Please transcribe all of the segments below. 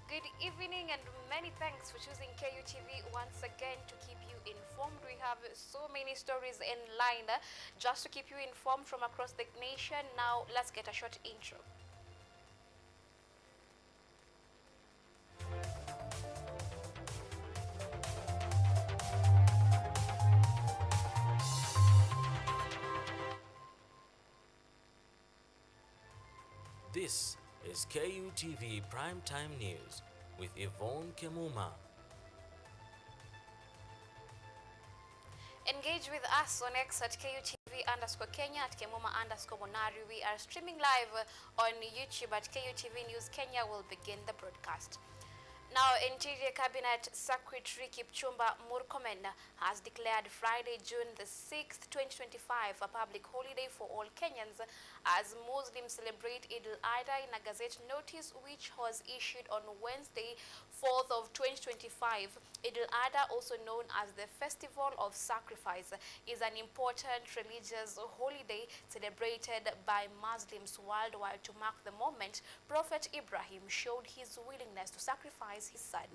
Good evening and many thanks for choosing KUTV once again to keep you informed. We have so many stories in line just to keep you informed from across the nation. Now let's get a short intro. This is KUTV Primetime News with Yvonne Kemuma. Engage with us on X at KUTV_Kenya, at Kemuma_Monari. We are streaming live on YouTube at KUTVNEWS Kenya. Will begin the broadcast. Now, Interior Cabinet Secretary Kipchumba Murkomen has declared Friday, June the 6th, 2025 a public holiday for all Kenyans as Muslims celebrate Eid al-Adha in a Gazette notice which was issued on Wednesday, 4th of 2025. Eid al-Adha, also known as the Festival of Sacrifice, is an important religious holiday celebrated by Muslims worldwide to mark the moment Prophet Ibrahim showed his willingness to sacrifice his son.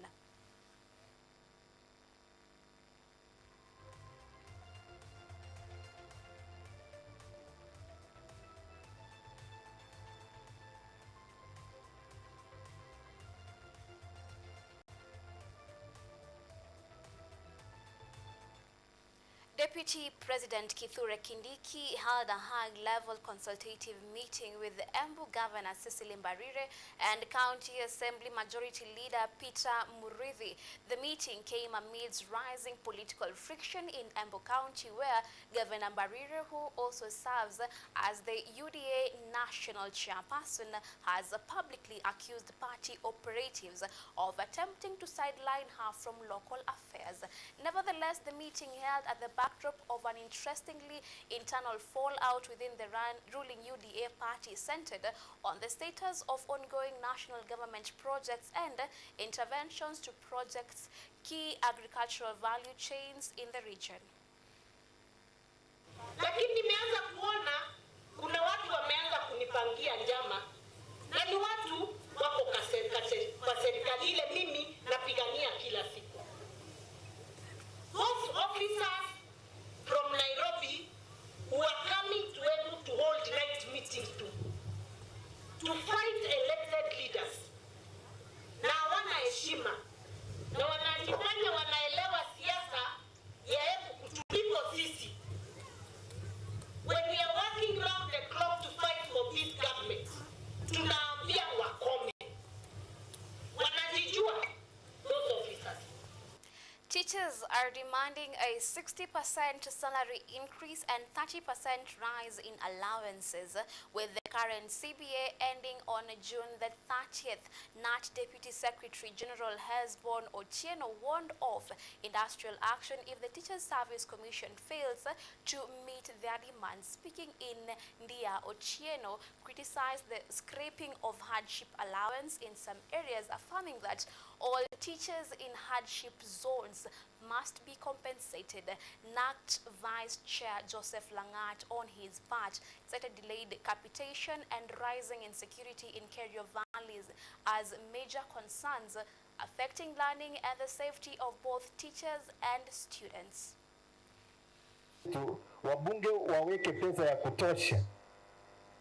Deputy President Kithure Kindiki held a high-level consultative meeting with the Embu Governor Cecily Mbarire and County Assembly Majority Leader Peter Murithi. The meeting came amidst rising political friction in Embu County, where Governor Mbarire, who also serves as the UDA National Chairperson, has publicly accused party operatives of attempting to sideline her from local affairs. Nevertheless, the meeting held at the backdrop of an interestingly internal fallout within the ruling UDA party centered on the status of ongoing national government projects and interventions to projects key agricultural value chains in the region. Lakini nimeanza kuona kuna watu wameanza kunipangia njama na ni watu wako kwa serikali ile mimi napigania kila siku. Those officers from Nairobi who are coming to able to hold night meetings to fight elected leaders na hawana heshima na wanajifanya wanaelewa siasa ya kutuliko sisi. When we are working round the clock to fight for this government, tunaambia wakome. Wanajijua those officers. Teachers are demanding a 60% salary increase and 30% rise in allowances, with the current CBA ending on June the 30th. NAT Deputy Secretary General Hesbon Otieno warned of industrial action if the Teachers Service Commission fails to meet their demands. Speaking in Ndia, Otieno criticized the scrapping of hardship allowance in some areas, affirming that all teachers in hardship zones must be compensated. NACT Vice Chair Joseph Langat, on his part, cited delayed capitation and rising insecurity in Kerio valleys as major concerns affecting learning and the safety of both teachers and students. Wabunge waweke pesa ya kutosha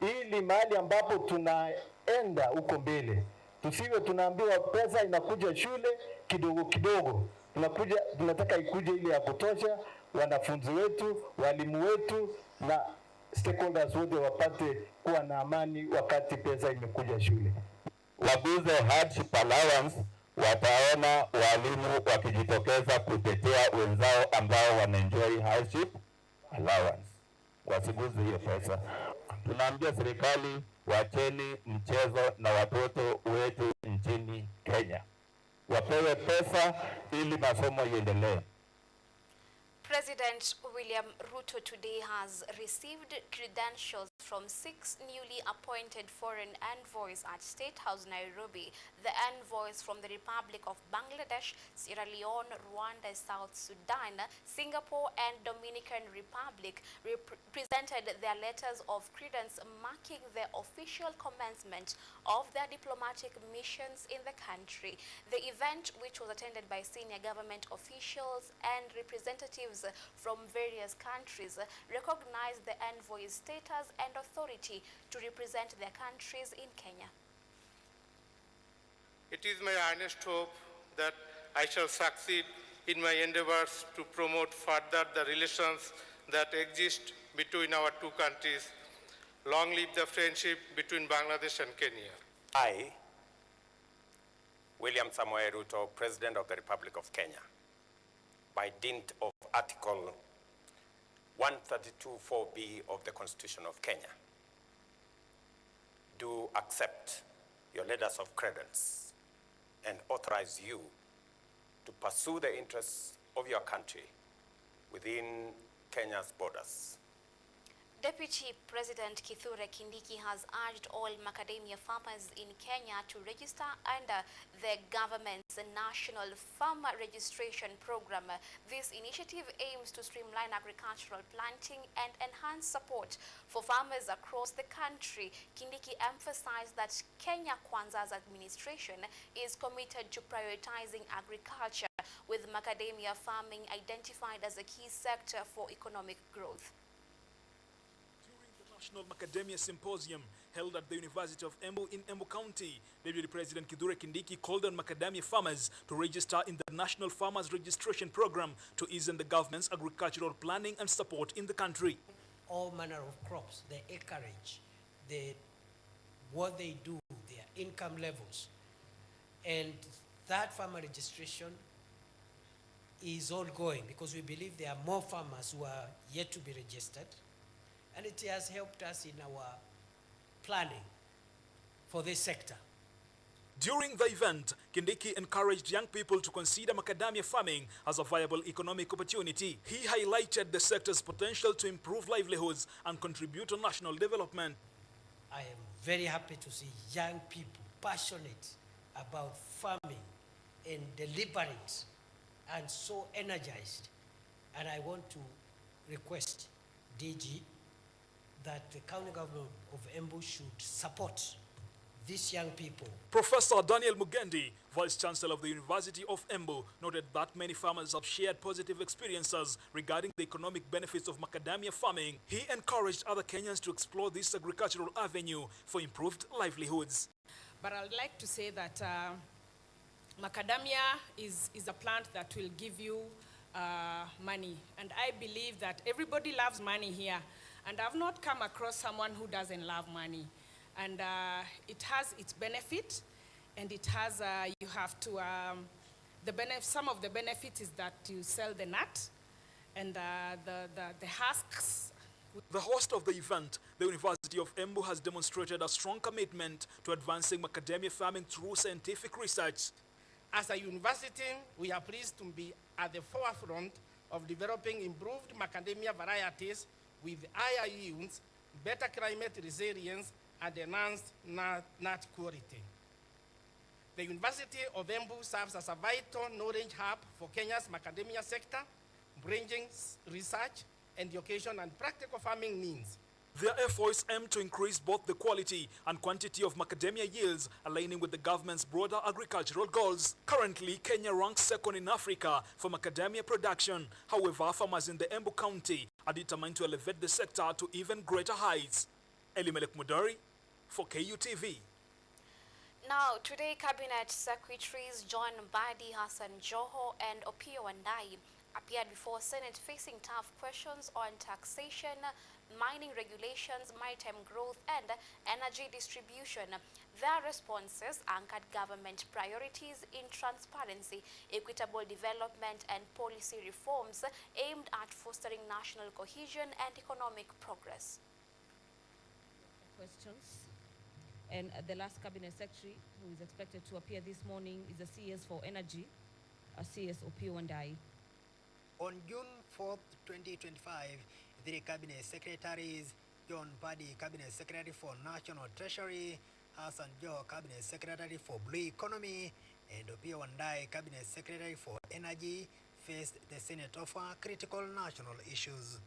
ili mahali ambapo tunaenda huko mbele tusiwe tunaambiwa pesa inakuja shule kidogo kidogo. Tunataka ikuje ile ya kutosha, wanafunzi wetu, walimu wetu na stakeholders wote wapate kuwa na amani wakati pesa imekuja shule. Waguze hardship allowance, wataona walimu wakijitokeza kutetea wenzao ambao wanaenjoy hardship allowance. Wasiguze hiyo pesa. Tunaambia serikali wacheni mchezo na watoto wetu nchini Kenya. Wapewe pesa ili masomo iendelee. President President William Ruto today has received credentials from 6 newly appointed foreign envoys at State House, Nairobi. The envoys from the Republic of Bangladesh, Sierra Leone, Rwanda, South Sudan, Singapore, and Dominican Republic presented their letters of credence marking the official commencement of their diplomatic missions in the country. The event, which was attended by senior government officials and representatives from various countries, recognized the envoy's status and authority to represent their countries in Kenya. It is my earnest hope that I shall succeed in my endeavors to promote further the relations that exist between our two countries. Long live the friendship between Bangladesh and Kenya. I, William Samoei Ruto, President of the Republic of Kenya, by dint of Article 132(4)(b) of the Constitution of Kenya, do accept your letters of credence and authorize you to pursue the interests of your country within Kenya's borders. Deputy President Kithure Kindiki has urged all macadamia farmers in Kenya to register under the government's National Farmer Registration Program. This initiative aims to streamline agricultural planting and enhance support for farmers across the country. Kindiki emphasized that Kenya Kwanza's administration is committed to prioritizing agriculture, with macadamia farming identified as a key sector for economic growth. National Macadamia Symposium held at the University of Embu in Embu County, Deputy President Kithure Kindiki called on macadamia farmers to register in the National Farmers Registration Program to ease in the government's agricultural planning and support in the country. All manner of crops, their acreage, what they do, their income levels, and that farmer registration is ongoing because we believe there are more farmers who are yet to be registered. And it has helped us in our planning for this sector. During the event, Kindiki encouraged young people to consider macadamia farming as a viable economic opportunity. He highlighted the sector's potential to improve livelihoods and contribute to national development. I am very happy to see young people passionate about farming and deliberate and so energized. And I want to request DG that the county government of Embu should support these young people. Professor Daniel Mugendi, Vice Chancellor of the University of Embu, noted that many farmers have shared positive experiences regarding the economic benefits of macadamia farming. He encouraged other Kenyans to explore this agricultural avenue for improved livelihoods. But I would like to say that macadamia is a plant that will give you money. And I believe that everybody loves money here. And I've not come across someone who doesn't love money. And it has its benefit, and it has, you have to, some of the benefits is that you sell the nut and the husks. The host of the event, the University of Embu, has demonstrated a strong commitment to advancing macadamia farming through scientific research. As a university, we are pleased to be at the forefront of developing improved macadamia varieties with higher yields, better climate resilience, and enhanced nut quality. The University of Embu serves as a vital knowledge hub for Kenya's macadamia sector, bringing research, education, and practical farming needs. Their efforts aim to increase both the quality and quantity of macadamia yields, aligning with the government's broader agricultural goals. Currently, Kenya ranks second in Africa for macadamia production. However, farmers in the Embu County are determined to elevate the sector to even greater heights. Elimelech Mudari for KUTV. Now, today, Cabinet Secretaries John Mbadi, Hassan Joho, and Opiyo Wandayi appeared before Senate facing tough questions on taxation, mining regulations, maritime growth, and energy distribution. Their responses anchored government priorities in transparency, equitable development, and policy reforms aimed at fostering national cohesion and economic progress. Questions. And the last Cabinet Secretary who is expected to appear this morning is the CS for Energy, CS Opiyo Wandayi. On June 4th, 2025, the Cabinet Secretaries, John Paddy, Cabinet Secretary for National Treasury, Hassan Joho, Cabinet Secretary for Blue Economy, and Opiyo Wandayi, Cabinet Secretary for Energy, faced the Senate over critical national issues.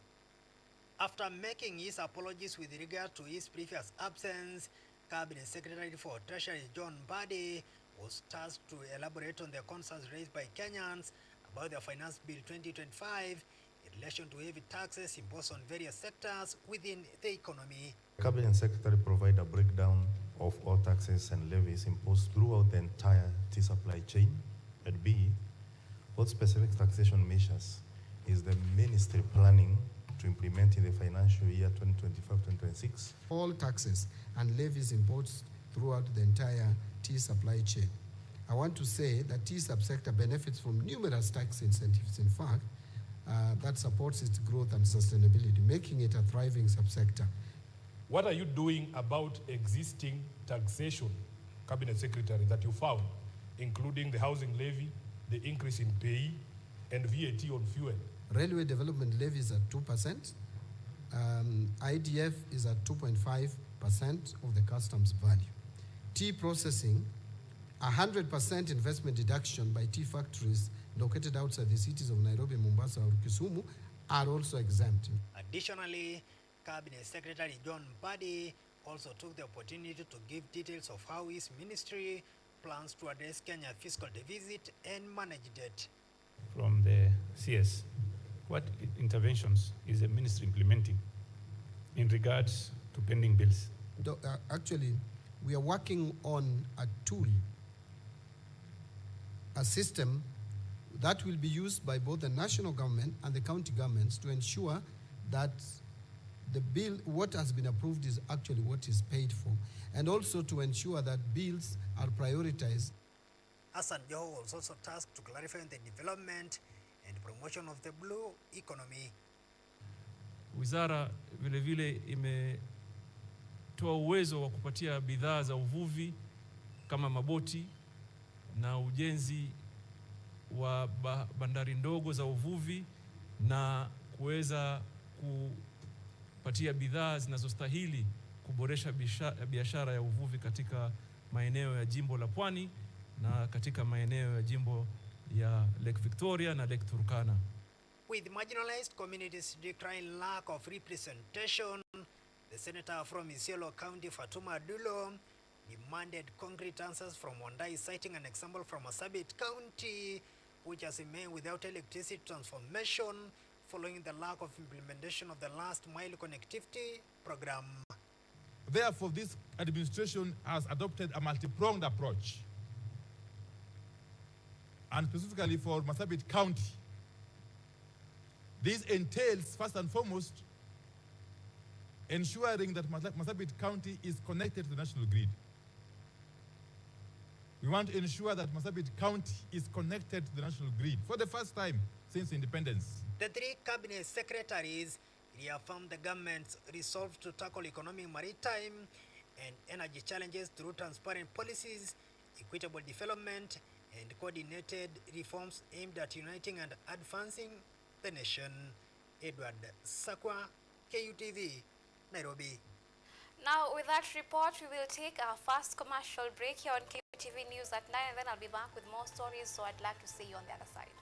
After making his apologies with regard to his previous absence, Cabinet Secretary for Treasury John Paddy was tasked to elaborate on the concerns raised by Kenyans about the Finance Bill 2025 in relation to heavy taxes imposed on various sectors within the economy. Cabinet Secretary provided a breakdown of all taxes and levies imposed throughout the entire tea supply chain, and B, what specific taxation measures is the ministry planning to implement in the financial year 2025-2026? All taxes and levies imposed throughout the entire tea supply chain. I want to say that tea subsector benefits from numerous tax incentives, in fact, that supports its growth and sustainability, making it a thriving subsector. What are you doing about existing taxation, Cabinet Secretary, that you found, including the housing levy, the increase in pay, and VAT on fuel? Railway development levy is at 2%. IDF is at 2.5% of the customs value. Tea processing, 100% investment deduction by tea factories located outside the cities of Nairobi, Mombasa, or Kisumu are also exempt. Additionally, Cabinet Secretary John Paddy also took the opportunity to give details of how his ministry plans to address Kenya's fiscal deficit and manage debt. From the CS, what interventions is the ministry implementing in regards to pending bills? Actually, we are working on a tool, a system that will be used by both the national government and the county governments to ensure that the bill, what has been approved, is actually what is paid for, and also to ensure that bills are prioritized. Hassan Joho was also tasked to clarify the development and promotion of the blue economy. Wizara vile vile imetoa uwezo wa kupatia bidhaa za uvuvi kama maboti na ujenzi wa bandari ndogo za uvuvi na kuweza kupatia bidhaa zinazostahili kuboresha biashara ya uvuvi katika maeneo ya jimbo la Pwani na katika maeneo ya jimbo ya Lake Victoria na Lake Turkana. With marginalized communities decrying lack of representation, the senator from Isiolo County, Fatuma Dulo, demanded concrete answers from Wandayi, citing an example from Marsabit County, which has remained without electricity transformation following the lack of implementation of the last mile connectivity program. Therefore, this administration has adopted a multi-pronged approach. And specifically for Marsabit County, this entails, first and foremost, ensuring that Marsabit County is connected to the national grid. We want to ensure that Marsabit County is connected to the national grid for the first time since independence. The three cabinet secretaries reaffirmed the government's resolve to tackle economic, maritime, and energy challenges through transparent policies, equitable development, and coordinated reforms aimed at uniting and advancing the nation. Edward Sakwa, KUTV, Nairobi. Now, with that report, we will take our first commercial break here on KUTV News at 9, and then I'll be back with more stories, so I'd like to see you on the other side.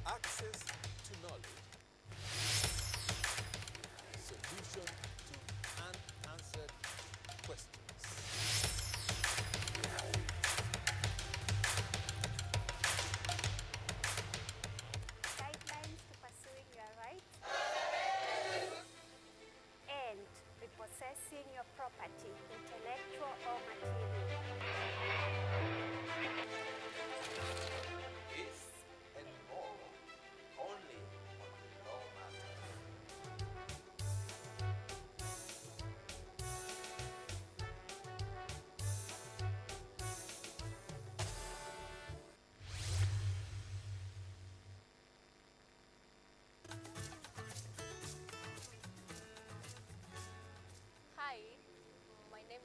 Access to knowledge. Solution to unanswered questions. Guidelines to pursuing your rights and repossessing your property, intellectual or material. This and more only on Law Matters.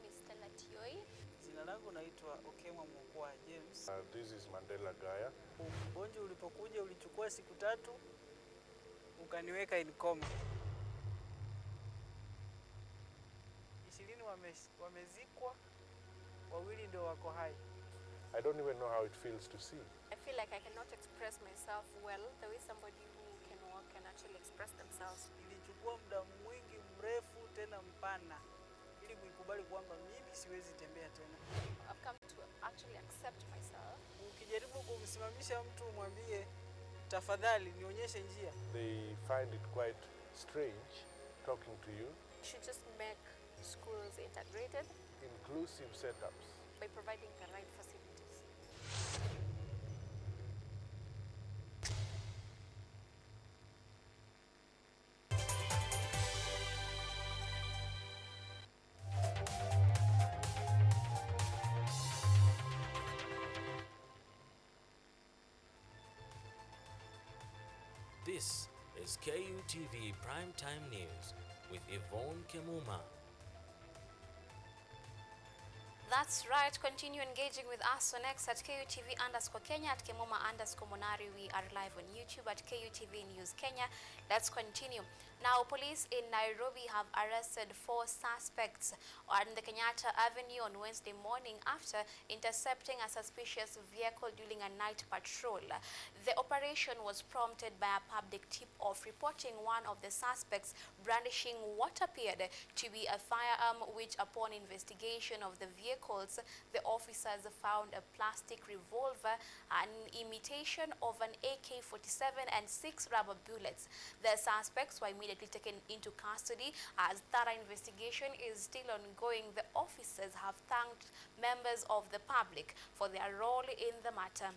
name is Stella Tioi. Jina langu naitwa Kemuma James. This is Mandela Gaya. Ugonjwa ulipokuja ulichukua siku 3 ukaniweka in coma. 20 wamezikwa, 2 ndio wako hai. I don't even know how it feels to see. I feel like I cannot express myself well the way somebody who can walk can actually express themselves. Ilichukua muda mwingi mrefu tena mpana ili kuikubali kwamba mimi siwezi tembea tena. I've come to actually accept myself. Ukijaribu kumsimamisha mtu mwambie tafadhali nionyeshe njia. They find it quite strange talking to you. We should just make schools integrated, Inclusive setups. by providing the right facilities. This is KUTV Primetime News with Yvonne Kemuma. That's right. Continue engaging with us on X at KUTV_Kenya, at Kemuma_Monari. We are live on YouTube at KUTV News Kenya. Let's continue. Now, police in Nairobi have arrested 4 suspects on the Kenyatta Avenue on Wednesday morning after intercepting a suspicious vehicle during a night patrol. The operation was prompted by a public tip-off reporting one of the suspects brandishing what appeared to be a firearm, which upon investigation of the vehicles, the officers found a plastic revolver, an imitation of an AK-47 and 6 rubber bullets. The suspects were immediately taken into custody as thorough investigation is still ongoing. The officers have thanked members of the public for their role in the matter.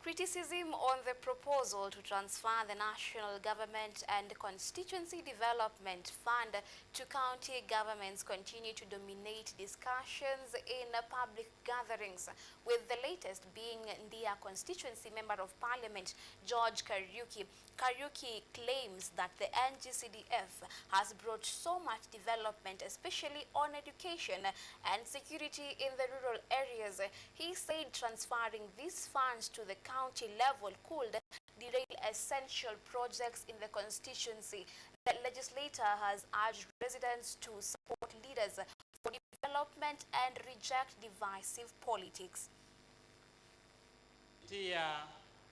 Criticism on the proposal to transfer the National Government and Constituency Development Fund to county governments continue to dominate discussions in public gatherings, with the latest being Ndia Constituency Member of Parliament George Kariuki. Kariuki claims that the NGCDF has brought so much development, especially on education and security in the rural areas. He said transferring these funds to the county level could derail essential projects in the constituency. The legislator has urged residents to support leaders for development and reject divisive politics.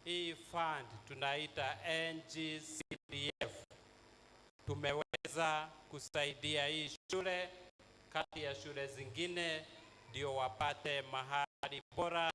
Hii fund tunaita NGCDF tumeweza kusaidia hii shule kati ya shule zingine ndio wapate mahali bora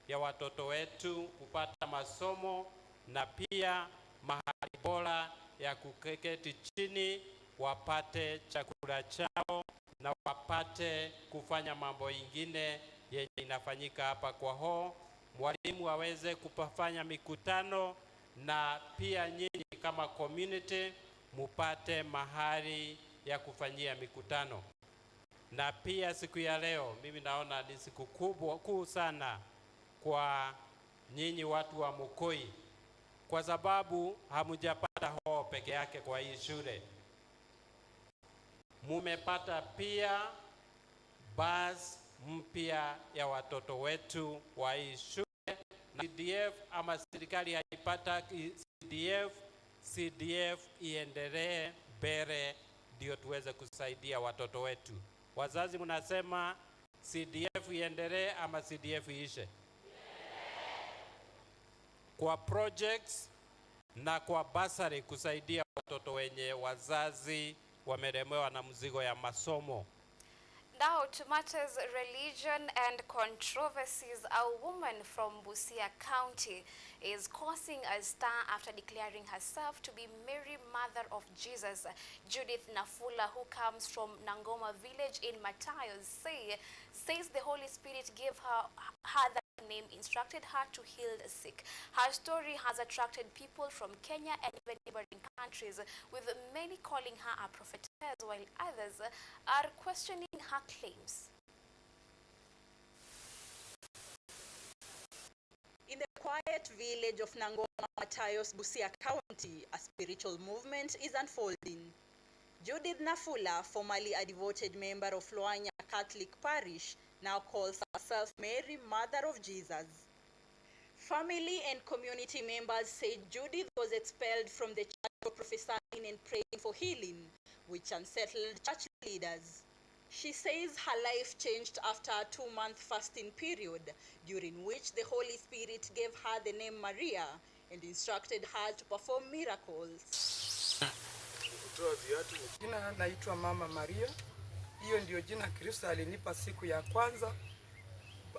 ya watoto wetu kupata masomo na pia mahali bora ya kuketi chini wapate chakula chao na wapate kufanya mambo ingine yenye inafanyika hapa kwa ho. Mwalimu waweze kufanya mikutano na pia nyinyi kama community mupate mahali ya kufanyia mikutano. Na pia siku ya leo mimi naona ni siku kuu sana kwa nyinyi watu wa Mukoi, kwa sababu hamujapata hoo peke yake kwa hii shule. Mumepata pia bus mpya ya watoto wetu wa hii shule. CDF ama serikali haipata CDF iendelee mbele ndio tuweze kusaidia watoto wetu. Wazazi mnasema CDF iendelee ama CDF iishe? Kwa projects na kwa basari kusaidia watoto wenye wazazi wamelemewa na mzigo ya masomo. Now to matters religion and controversies. A woman from Busia County is causing a stir after declaring herself to be Mary, Mother of Jesus. Judith Nafula, who comes from Nangoma village in Matayos, says the Holy Spirit gave her that name, instructed her to heal the sick. Her story has attracted people from Kenya and even neighboring countries, with many calling her a prophetess, while others are questioning her claims. village of Nangoma, Matayos, Busia County, a spiritual movement is unfolding. Judith Nafula, formerly a devoted member of Loanya Catholic Parish, now calls herself Mary, Mother of Jesus. Family and community members say Judith was expelled from the church for prophesying and praying for healing, which unsettled church leaders. She says her life changed after a 2-month fasting period, during which the Holy Spirit gave her the name Maria and instructed her to perform miracles. Jina naitwa Mama Maria. Hiyo ndio jina Kristo alinipa siku ya kwanza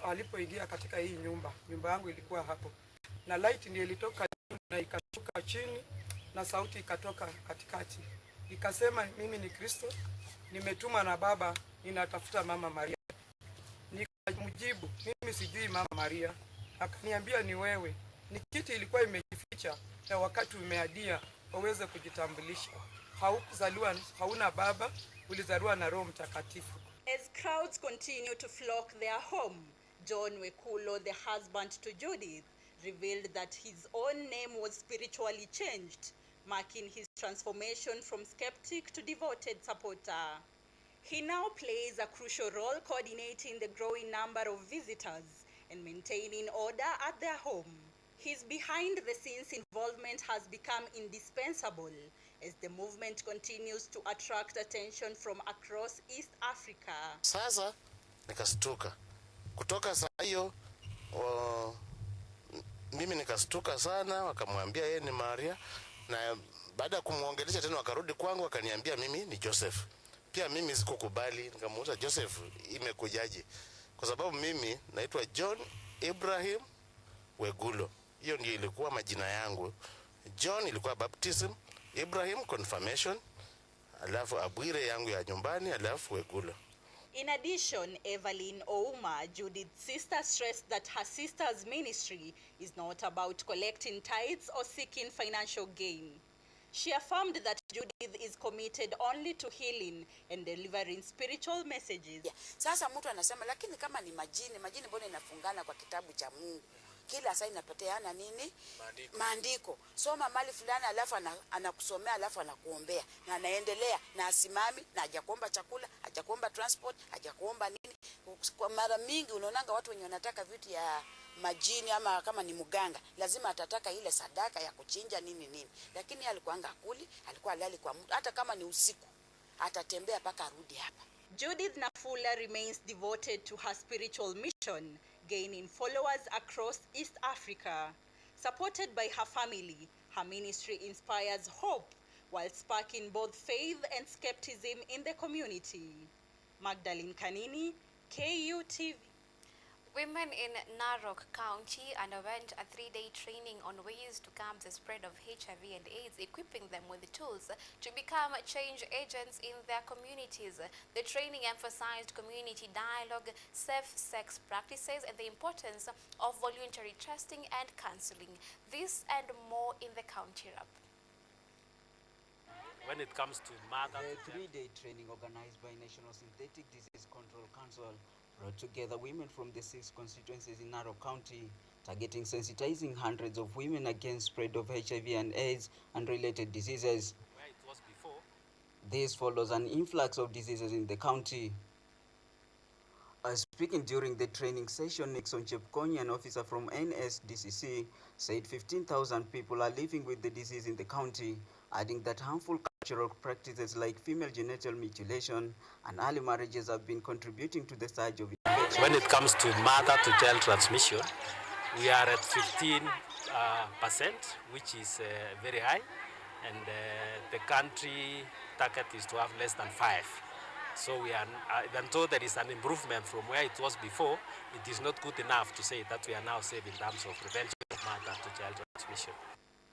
alipoingia katika hii nyumba. Nyumba yangu ilikuwa hapo. Na light ndio ilitoka na ikashuka chini na sauti ikatoka katikati. Ikasema mimi ni Kristo, nimetuma na Baba, ninatafuta Mama Maria. Nikamjibu, mimi sijui Mama Maria. Akaniambia ni wewe. Ni kiti ilikuwa imejificha na wakati umeadia waweze kujitambulisha. Haukuzaliwa, hauna baba, ulizaliwa na Roho Mtakatifu. As crowds continue to flock their home, John Wekulo, the husband to Judith, revealed that his own name was spiritually changed, marking his transformation from skeptic to devoted supporter. He now plays a crucial role coordinating the growing number of visitors and maintaining order at their home. His behind-the-scenes involvement has become indispensable as the movement continues to attract attention from across East Africa. Sasa nikastuka. Kutoka saa hiyo mimi nikastuka sana, wakamwambia yeye ni Maria, na baada ya kumuongelesha tena wakarudi kwangu wakaniambia mimi ni Joseph. Pia mimi sikukubali, nikamuuliza Joseph imekujaje? Kwa sababu mimi naitwa John Ibrahim Wegulo. Hiyo ndio ilikuwa majina yangu. John ilikuwa baptism, Ibrahim confirmation, alafu Abwire yangu ya nyumbani, alafu Wegulo. In addition, Evelyn Ouma, Judith's sister, stressed that her sister's ministry is not about collecting tithes or seeking financial gain. She affirmed that Judith is committed only to healing and delivering spiritual messages. Sasa mtu anasema lakini kama ni majini mbona inafungana kwa kitabu cha Mungu? Kila saa inapoteana nini? Maandiko. Soma mali fulani alafu anakusomea alafu anakuombea na anaendelea na asimami na hajakuomba chakula, hajakuomba transport, hajakuomba nini. Kwa mara mingi unaonanga watu wenye wanataka vitu ya majini ama kama ni muganga lazima atataka ile sadaka ya kuchinja nini. Lakini alikuanga kuli, alikuwa lali kwa mtu hata kama ni usiku atatembea paka arudi hapa. Judith Nafula remains devoted to her spiritual mission, gaining followers across East Africa. Supported by her family, her ministry inspires hope while sparking both faith and skepticism in the community. Magdalene Kanini, KUTV. Women in Narok County underwent a 3-day training on ways to curb the spread of HIV and AIDS, equipping them with the tools to become change agents in their communities. The training emphasized community dialogue, safe sex practices, and the importance of voluntary testing and counseling. This and more in the county wrap. When it comes to mother, the 3-day training organized by National Synthetic Disease Control Council brought together women from the 6 constituencies in Narok County, targeting sensitizing hundreds of women against spread of HIV and AIDS and related diseases. Where it was before. This follows an influx of diseases in the county. Speaking during the training session, Nixon Chepkonyi, an officer from NSDCC, said 15,000 people are living with the disease in the county, adding that harmful cultural practices like female genital mutilation and early marriages have been contributing to the surge of infection. When it comes to mother-to-child transmission, we are at 15%, which is very high, and the country target is to have less than 5. So we are, even though there is an improvement from where it was before, it is not good enough to say that we are now safe in terms of prevention of mother-to-child transmission.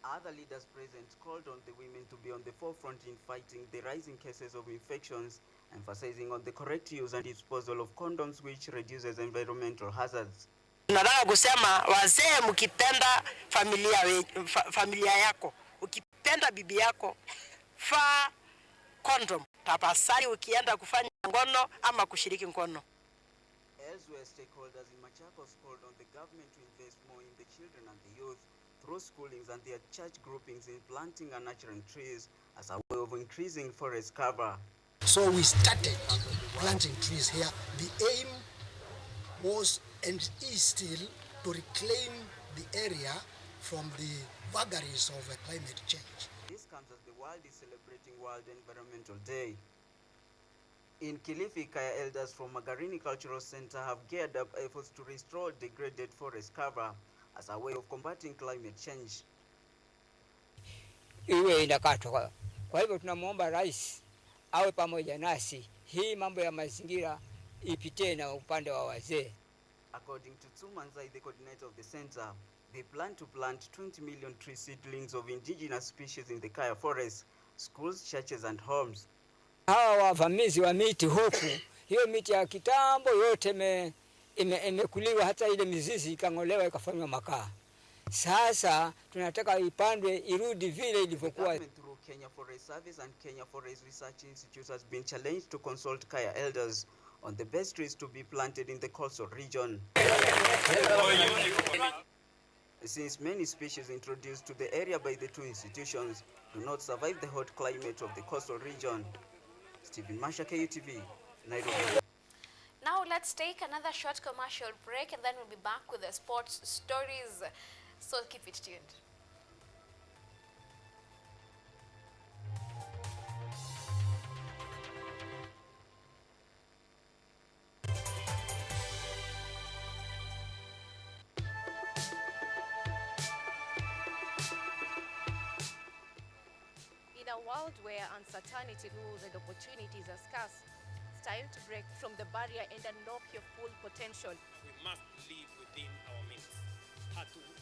Other leaders present called on the women to be on the forefront in fighting the rising cases of infections, emphasizing on the correct use and disposal of condoms, which reduces environmental hazards. Nataka kusema wazee, mkipenda familia yako, ukipenda bibi yako, faa condom. Tapasari ukienda kufanya ngono ama kushiriki ngono. Elsewhere, stakeholders in Machakos called on the government to invest more in the children and the youth through schoolings and their church groupings in planting and nurturing trees as a way of increasing forest cover. So we started planting trees here. The aim was and is still to reclaim the area from the vagaries of climate change. This comes as the world is celebrating World Environmental Day. In Kilifi, Kaya elders from Magarini Cultural Center have geared up efforts to restore degraded forest cover as a way of combating climate change. Iwe inakatwa. Kwa hivyo tunamuomba rais awe pamoja nasi. Hii mambo ya mazingira ipitie na upande wa wazee. According to Tsumanzai, the coordinator of the center, they plan to plant 20 million tree seedlings of indigenous species in the Kaya forest, schools, churches and homes. Hawa wavamizi wa miti huku, hiyo miti ya kitambo yote imekuliwa, hata ile mizizi ikang'olewa ikafanywa makaa. Sasa tunataka ipandwe irudi vile ilivyokuwa. Through Kenya Forest Service and Kenya Forest Research Institute has been challenged to consult Kaya elders on the best trees to be planted in the coastal region. Since many species introduced to the area by the two institutions do not survive the hot climate of the coastal region. Stephen Masha, KUTV, Nairobi. Now let's take another short commercial break and then we'll be back with the sports stories. So keep it tuned. In a world where uncertainty rules and opportunities are scarce, it's time to break from the barrier and unlock your full potential. We must live within our means.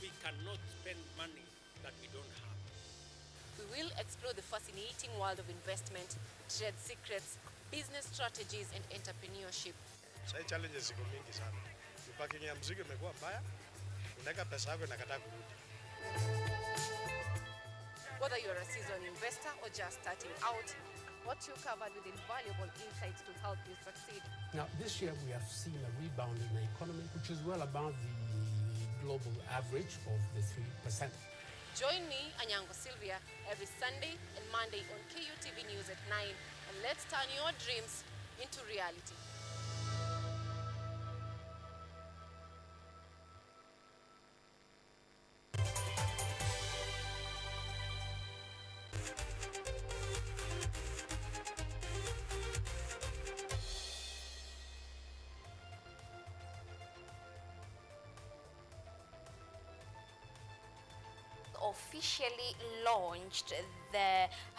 We cannot spend money that we don't have. We will explore the fascinating world of investment, trade secrets, business strategies and entrepreneurship. Sasa challenges ziko mingi sana. Parking ya mzigo imekuwa mbaya. Unaweka pesa yako inakataa kurudi. Whether you're a seasoned investor or just starting out, what you covered with invaluable insights to help you succeed. Now, this year we have seen a rebound in the economy, which is well above the global average of the 3%. Join me, Anyango Sylvia, every Sunday and Monday on KUTV News at 9, and let's turn your dreams into reality.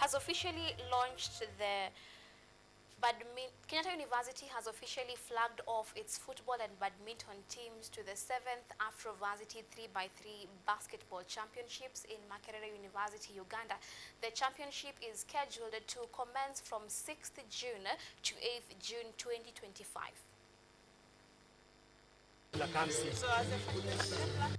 has officially launched the Kenyatta University has officially flagged off its football and badminton teams to the 7th Afro-Varsity 3x3 basketball championships in Makerere University, Uganda. The championship is scheduled to commence from 6th June to 8th June 2025.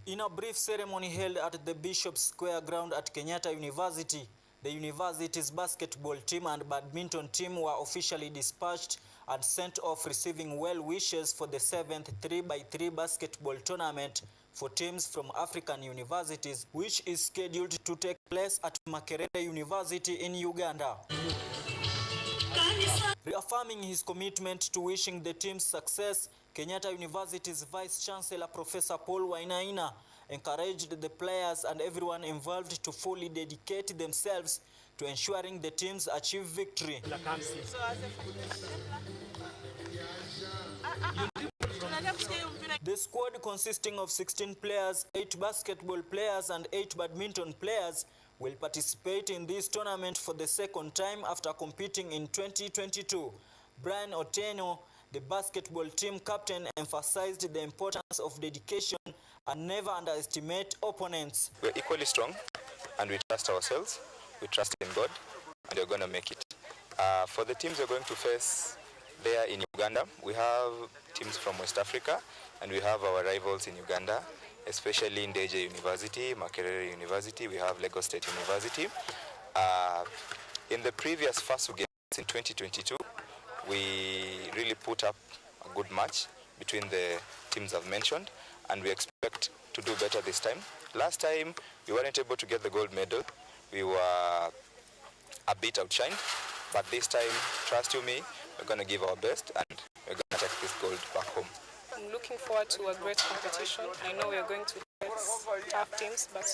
In a brief ceremony held at the Bishop's Square ground at Kenyatta University, the university's basketball team and badminton team were officially dispatched and sent off, receiving well wishes for the 7th 3x3 basketball tournament for teams from African universities, which is scheduled to take place at Makerere University in Uganda. Reaffirming his commitment to wishing the team success, Kenyatta University's Vice-Chancellor Professor Paul Wainaina encouraged the players and everyone involved to fully dedicate themselves to ensuring the teams achieve victory. The squad, consisting of 16 players, 8 basketball players and 8 badminton players, will participate in this tournament for the second time after competing in 2022. Brian Otieno, the basketball team captain, emphasized the importance of dedication and never underestimate opponents. We're equally strong and we trust ourselves, we trust in God, and we're going to make it. For the teams we're going to face there in Uganda, we have teams from West Africa and we have our rivals in Uganda, especially in Deje University, Makerere University, we have Lagos State University. In the previous FASU games in 2022, we really put up a good match between the teams I've mentioned, and we expect to do better this time. Last time, we weren't able to get the gold medal. We were a bit outshined, but this time, trust you me, we're going to give our best and we're going to take this gold back home. I'm looking forward to a great competition. I know we are going to face tough teams, but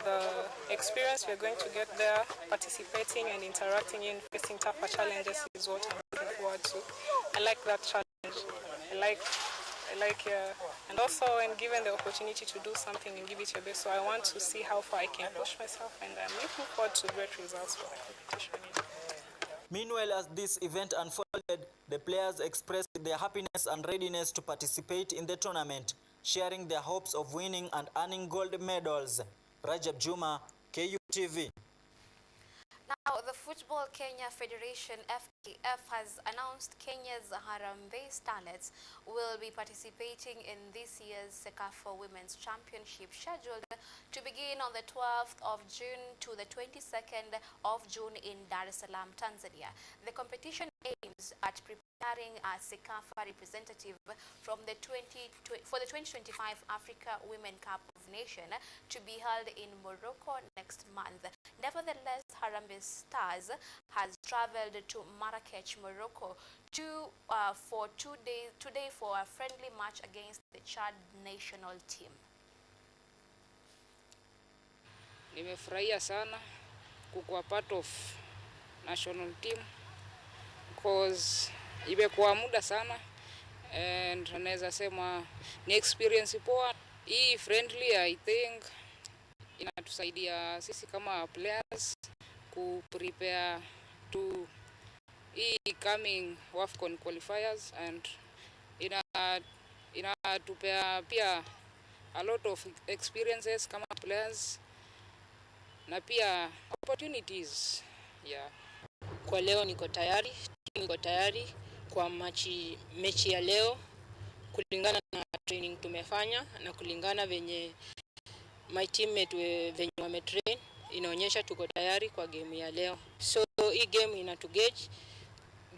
the experience we are going to get there, participating and interacting in facing tougher challenges is what I'm looking forward to. I like that challenge. I like and also when given the opportunity to do something and give it your best, so I want to see how far I can push myself, and I'm looking forward to great results for the competition. Meanwhile, as this event unfolded, the players expressed their happiness and readiness to participate in the tournament, sharing their hopes of winning and earning gold medals. Rajab Juma, KUTV. Now, the Football Kenya Federation (FKF) has announced Kenya's Harambee Starlets will be participating in this year's CECAFA Women's Championship, scheduled to begin on the 12th of June to the 22nd of June in Dar es Salaam, Tanzania. The competition aims at preparing a CECAFA representative for the 2025 Africa Women Cup of Nations to be held in Morocco next month. Nevertheless, Harambee Stars has traveled to Marrakech, Morocco for today for a friendly match against the Chad national team. Nimefurahia sana kukuwa part of national team because imekuwa muda sana, and naweza sema ni experience poa. Hii friendly I think inatusaidia sisi kama players ku prepare to coming WAFCON qualifiers, and inatupea pia a lot of experiences kama players na pia opportunities. Yeah. Kwa leo niko tayari kwa mechi ya leo kulingana na training tumefanya na kulingana venye my teammate venye wametrain, inaonyesha tuko tayari kwa game ya leo. So hii game inatugauge,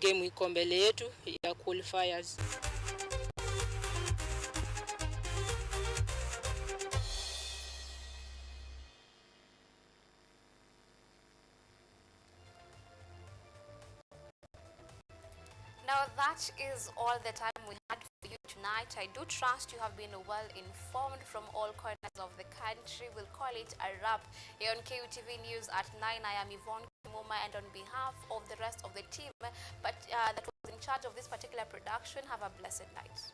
game iko mbele yetu ya qualifiers. Now that is all the time we had for you tonight. I do trust you have been well informed from all corners of the country. We'll call it a wrap here on KUTV News at 9. I am Yvonne, Kemuma, and on behalf of the rest of the team that was in charge of this particular production, have a blessed night.